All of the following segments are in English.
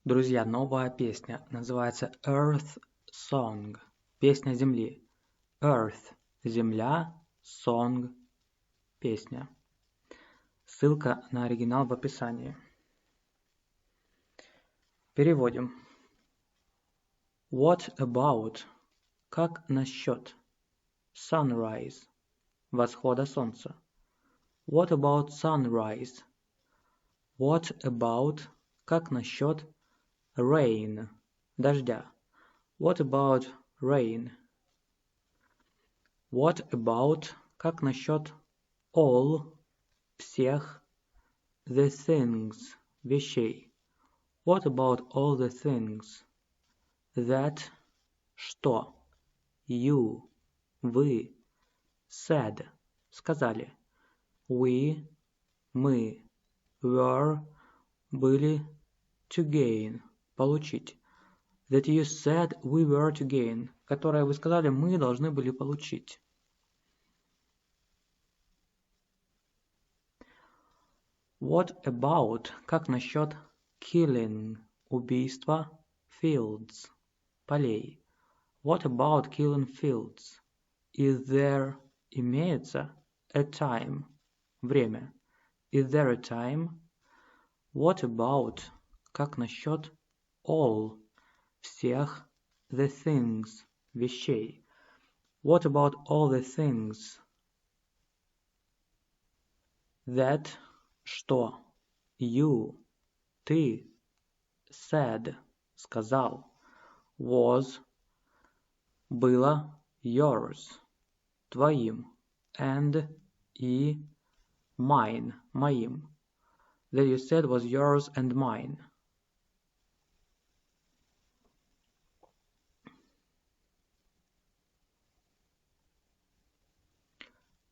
Друзья, новая песня называется Earth Song. Песня Земли. Earth – Земля, Song – песня. Ссылка на оригинал в описании. Переводим. What about? Как насчет? Sunrise. Восхода солнца. What about sunrise? What about? Как насчет rain? Дождя. What about rain? What about? Как насчет all? Всех. The things. Вещей. What about all the things? That. Что? You. Вы. Said. Сказали. We. Мы. Were. Были. To gain. Получить. That you said we were to gain. Которое вы сказали, мы должны были получить. What about? Как насчет killing? Убийство. Fields. Полей. What about killing fields? Is there? Имеется. A time. Время. Is there a time? What about? Как насчет all? Всех. The things. Вещей. What about all the things? That. Что? You. Ты. Said. Сказал. Was. Было. Yours. Твоим. And. И. Mine. Моим. That you said was yours and mine.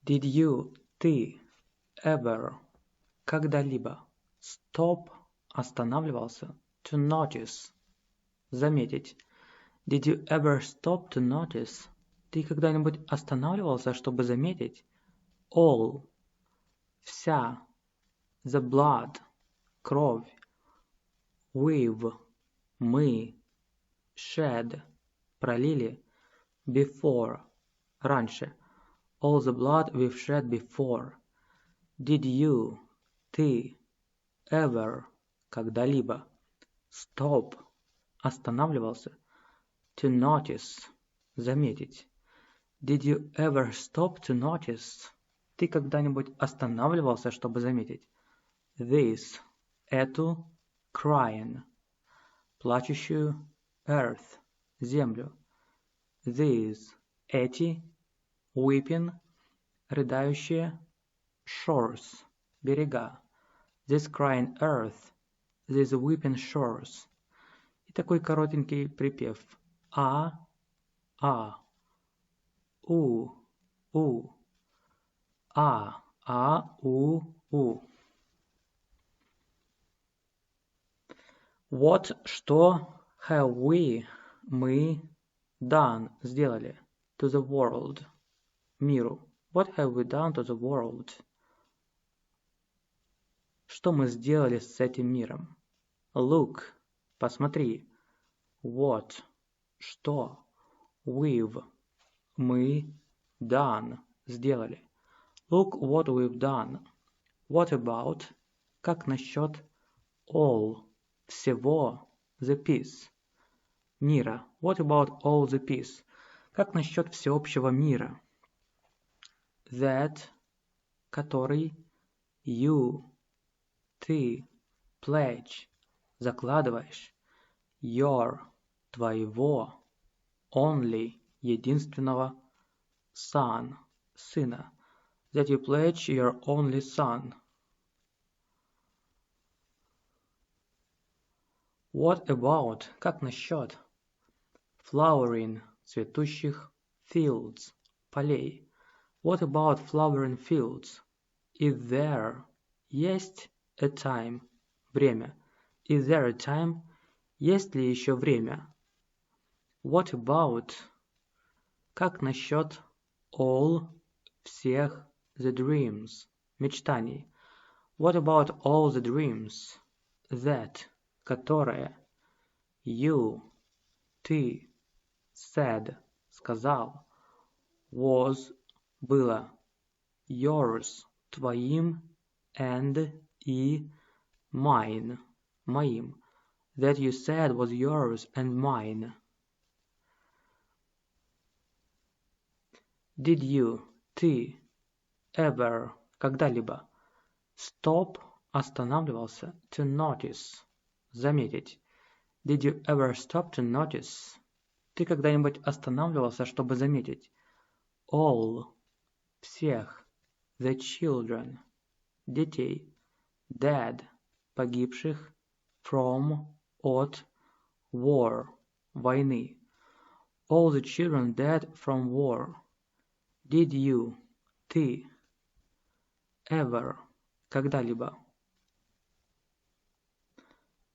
Did you, ты, ever, когда-либо, stop, останавливался, to notice, заметить. Did you ever stop to notice? Ты когда-нибудь останавливался, чтобы заметить? All, вся, the blood, кровь, we've, мы, shed, пролили, before, раньше. All the blood we've shed before. Did you, ты, ever, когда-либо, stop, останавливался, to notice, заметить. Did you ever stop to notice? Ты когда-нибудь останавливался, чтобы заметить? This, эту, crying, плачущую, earth, землю. These, эти, weeping, рыдающие, shores, берега. This crying earth, these weeping shores. И такой коротенький припев. У, у. What, что, have we, мы, done, сделали, to the world, миру. What have we done to the world? Что мы сделали с этим миром? Look, посмотри. What, что, we've, мы, done, сделали. Look what we've done. What about? Как насчет all? Всего. The peace. Мира. What about all the peace? Как насчет всеобщего мира? That. Который. You. Ты. Pledge. Закладываешь. Your. Твоего. Only. Единственного. Son. Сына. That you pledge your only son. What about? Как насчет? Flowering. Цветущих. Fields. Полей. What about flowering fields? Is there? Есть a time. Время. Is there a time? Есть ли еще время? What about? Как насчет all? Всех. The dreams. Мечтаний. What about all the dreams? That. Которое. You, ты, said, сказал, was, было, yours, твоим, and, и, mine, моим. That you said was yours and mine. Did you, ты, ever, когда-либо, stop, останавливался, to notice, заметить. Did you ever stop to notice? Ты когда-нибудь останавливался, чтобы заметить? All, всех, the children, детей, dead, погибших, from, от, war, войны. All the children dead from war. Did you, ты, ever, когда-либо.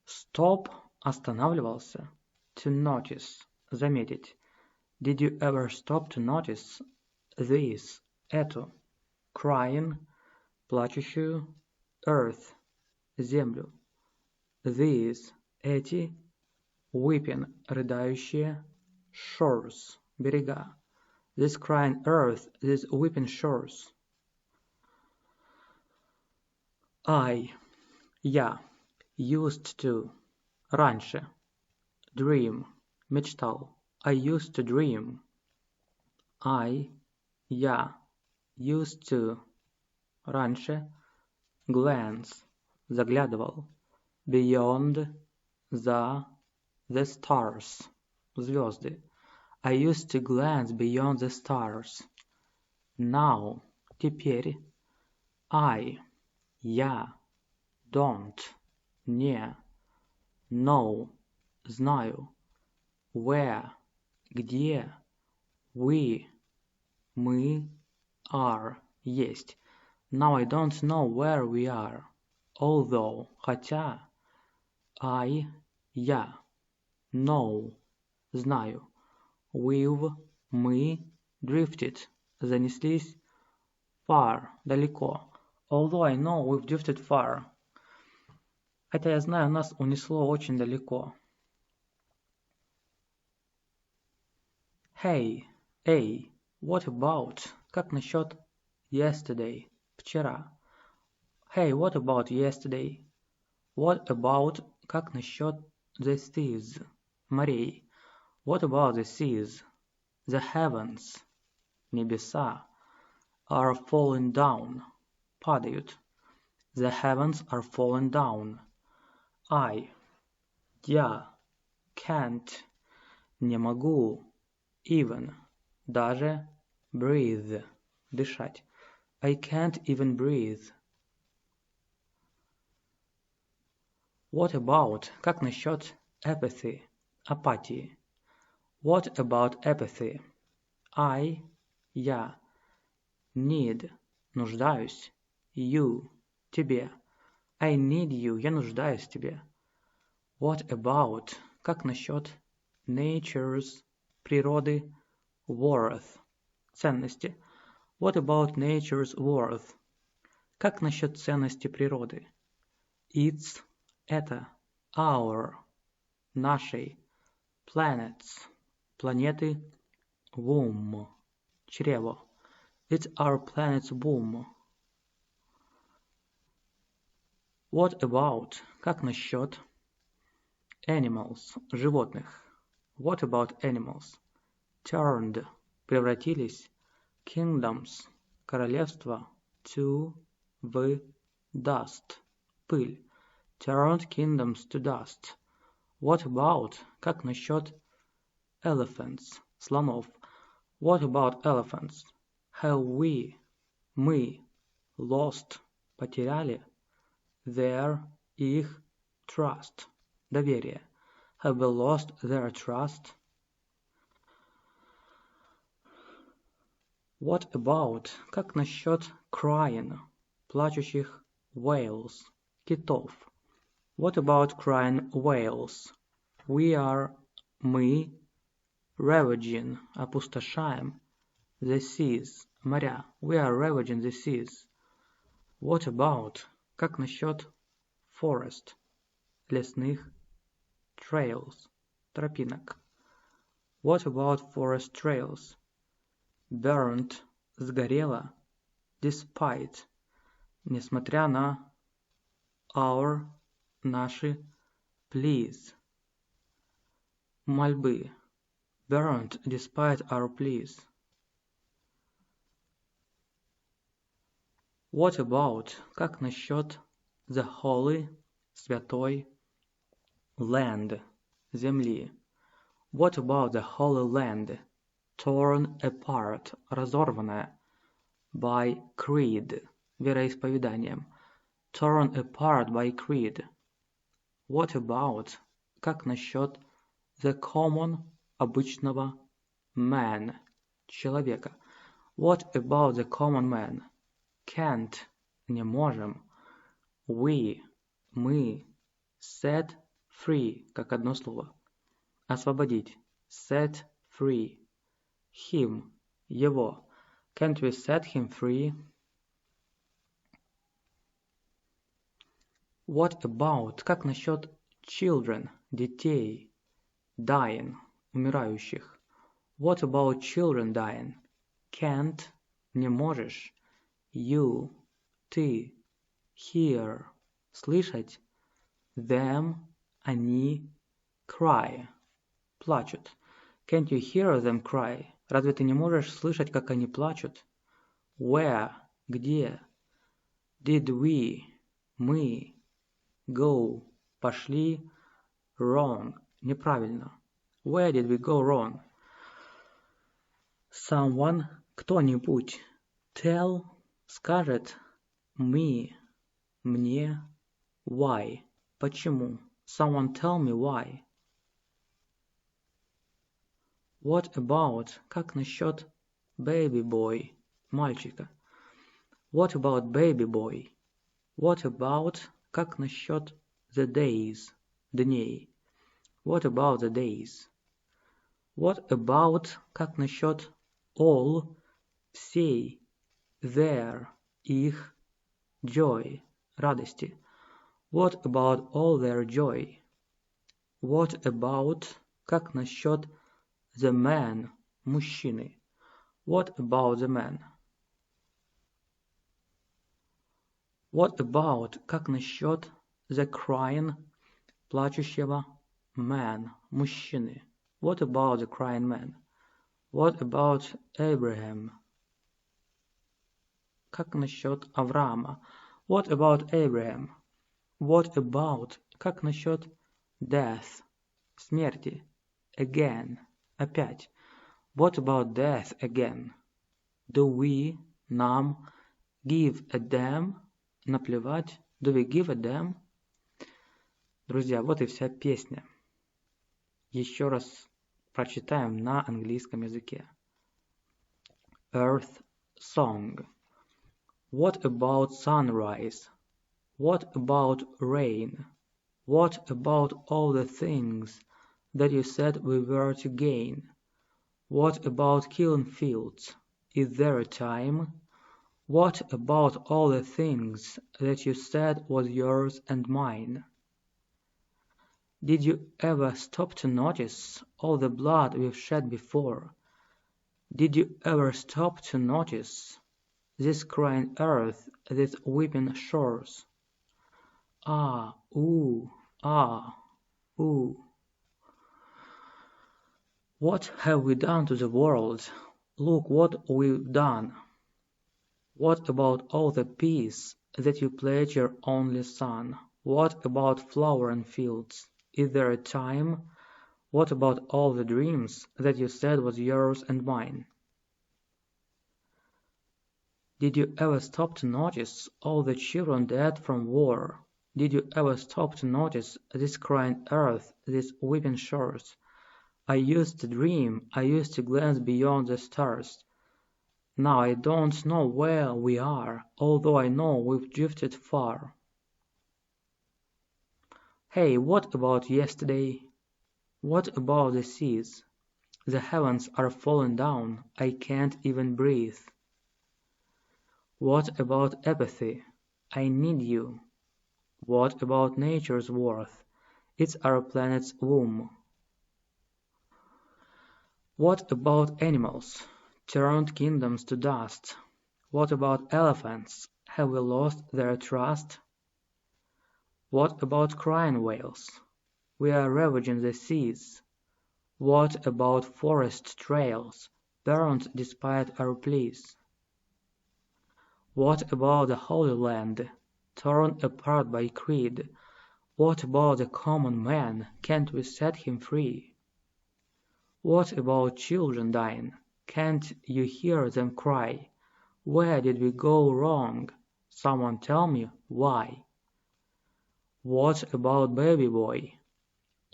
Stop, останавливался, to notice, заметить. Did you ever stop to notice this, эту, crying, плачущую, earth, землю. These, эти, weeping, рыдающие, shores, берега. This crying earth, these weeping shores. Я, used to, раньше, dream, мечтал. I used to dream. Я, used to, раньше, glance, заглядывал. Beyond, за, the stars, звезды. I used to glance beyond the stars. Now, теперь. Я, don't, не, know, знаю. Where, где, we, мы, are, есть. Now I don't know where we are. Although, хотя. Я, know, знаю. We've, мы, drifted, занеслись, far, далеко. Although I know we've drifted far. Хотя я знаю, нас унесло очень далеко. Hey, what about? Как насчет yesterday, вчера? Hey, what about yesterday? What about? Как насчет the seas, морей? What about the seas? The heavens, небеса, are falling down, падают. The heavens are falling down. Я, can't, не могу, even, даже, breathe, дышать. I can't even breathe. What about? Как насчет apathy, апатии? What about apathy? Я, need, нуждаюсь. You, тебе. I need you, я нуждаюсь в тебе. What about? Как насчет nature's, природы, worth, ценности? What about nature's worth? Как насчет ценности природы? It's, это, our, нашей, planets, планеты, womb, чрево. It's our planet's womb. What about? Как насчет animals, животных? What about animals? Turned, превратились, kingdoms, королевства, to, в, dust, пыль. Turned kingdoms to dust. What about? Как насчет elephants, слонов? What about elephants? Have we, мы, lost, потеряли, their, их, trust, доверие. Have we lost their trust? What about? Как насчет crying, плачущих whales, китов? What about crying whales? We are, мы, ravaging, опустошаем, the seas, моря. We are ravaging the seas. What about? Как насчет forest, лесных, trails, тропинок. What about forest trails? Burned – сгорело. Despite – несмотря на. Our – наши. Pleas – мольбы. Burned despite our pleas. What about – как насчет. The holy – святой. Land – земли. What about the holy land? Torn apart – разорванная. By creed – вероисповеданием. Torn apart by creed. What about – как насчет. The common – обычного. Man – человека. What about the common man? Can't – не можем. We – мы. Set free – как одно слово. Освободить. Set free. Him – его. Can't we set him free? What about – как насчет. Children – детей. Dying – умирающих. What about children dying? Can't – не можешь. You – ты. Hear – слышать. Them – они. Cry – плачут. Can't you hear them cry? Разве ты не можешь слышать, как они плачут? Where – где. Did we – мы. Go – пошли. Wrong – неправильно. Where did we go wrong? Someone – кто-нибудь. Tell – скажет. Me – мне. Why – почему. Someone tell me why. What about – как насчет. Baby boy – мальчика. What about baby boy? What about – как насчет. The days – дней. What about the days? What about – как насчет. All – всей. Their – их. Joy – радости. What about all their joy? What about – как насчет. The man – мужчины. What about the man? What about – как насчет. The crying – плачущего. Man – мужчины. What about the crying man? What about Abraham? Как насчет Авраама? What about Abraham? What about – как насчет. Death – смерти. Again – опять. What about death again? Do we – нам. Give a damn – наплевать. Do we give a damn? Друзья, вот и вся песня. Еще раз прочитаем на английском языке. Earth Song. What about sunrise? What about rain? What about all the things that you said we were to gain? What about killing fields? Is there a time? What about all the things that you said was yours and mine? Did you ever stop to notice all the blood we've shed before? Did you ever stop to notice this crying earth, these weeping shores? Ah, ooh, ah, ooh. What have we done to the world? Look what we've done. What about all the peace that you pledged your only son? What about flowering fields? Is there a time? What about all the dreams that you said was yours and mine? Did you ever stop to notice all the children dead from war? Did you ever stop to notice this crying earth, these weeping shores? I used to dream, I used to glance beyond the stars. Now I don't know where we are, although I know we've drifted far. Hey, what about yesterday? What about the seas? The heavens are falling down, I can't even breathe. What about apathy? I need you. What about nature's worth? It's our planet's womb. What about animals? Turned kingdoms to dust. What about elephants? Have we lost their trust? What about crying whales? We are ravaging the seas. What about forest trails, burned despite our pleas? What about the Holy Land, torn apart by creed? What about the common man, can't we set him free? What about children dying, can't you hear them cry? Where did we go wrong? Someone tell me why. What about baby boy?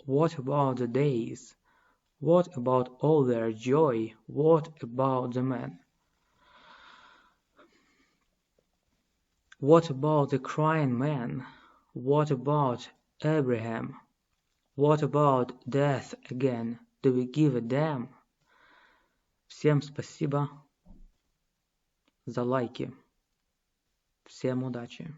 What about the days? What about all their joy? What about the men? What about the crying man? What about Abraham? What about death again? Do we give a damn? Всем спасибо за лайки. Всем удачи.